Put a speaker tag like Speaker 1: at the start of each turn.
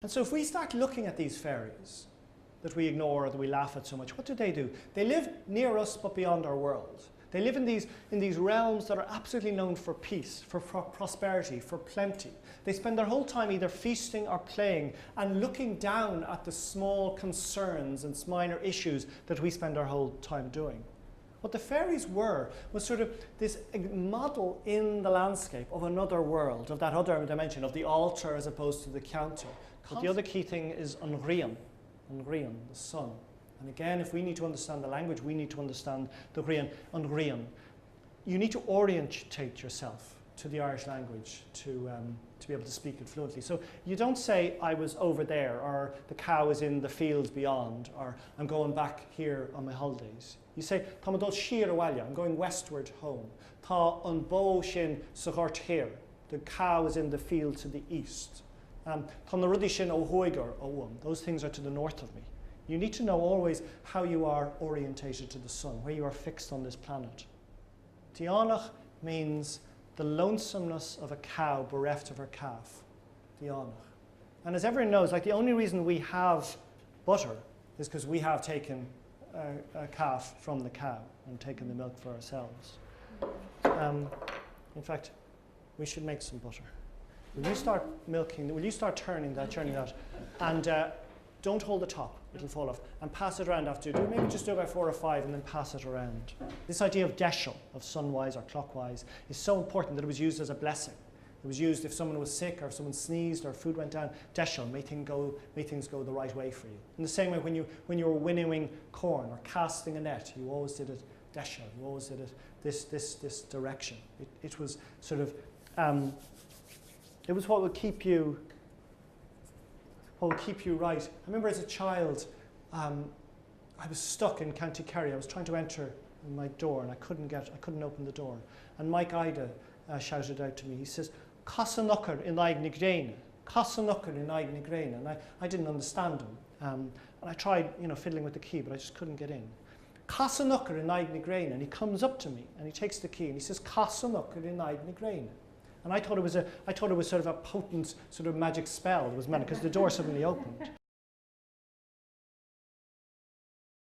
Speaker 1: And so if we start looking at these fairies that we ignore or that we laugh at so much, what do? They live near us but beyond our world. They live in these realms that are absolutely known for peace, for prosperity, for plenty. They spend their whole time either feasting or playing and looking down at the small concerns and minor issues that we spend our whole time doing. What the fairies were was sort of this model in the landscape of another world, of that other dimension, of the altar as opposed to the counter. But the other key thing is Anrian, the sun. And again, if we need to understand the language, we need to understand the Anrian. You need to orientate yourself to the Irish language to be able to speak it fluently. So you don't say, I was over there, or the cow is in the fields beyond, or I'm going back here on my holidays. You say, Tá mo dul siar abhaile, I'm going westward home. Tá an bó sin sa ghort here, the cow is in the field to the east. Tá na rudi sin ó huigar ó those things are to the north of me. You need to know always how you are orientated to the sun, where you are fixed on this planet. Dianach means the lonesomeness of a cow bereft of her calf. Dianach. And as everyone knows, like the only reason we have butter is because we have taken a calf from the cow and taken the milk for ourselves. In fact, we should make some butter. Will you start milking, will you start churning that, and don't hold the top, it'll fall off, and pass it around after you do it. Maybe just do about 4 or 5 and then pass it around. This idea of deishal, of sunwise or clockwise, is so important that it was used as a blessing. It was used if someone was sick or if someone sneezed or food went down. Deishal, may things go the right way for you. In the same way when you were winnowing corn or casting a net, you always did it deishal, you always did it this direction. It was sort of, it was what would keep you right. I remember as a child, I was stuck in County Kerry. I was trying to enter my door and I couldn't open the door. And Mike Ida shouted out to me. He says, "Casanucker in Aignigrain, Casanucker in Aignigrain." And I didn't understand him. And I tried, fiddling with the key, but I just couldn't get in. Casanucker in Aignigrain. And he comes up to me and he takes the key and he says, "Casanucker in Aignigrain." And I thought it was sort of a potent sort of magic spell that was meant because the door suddenly opened.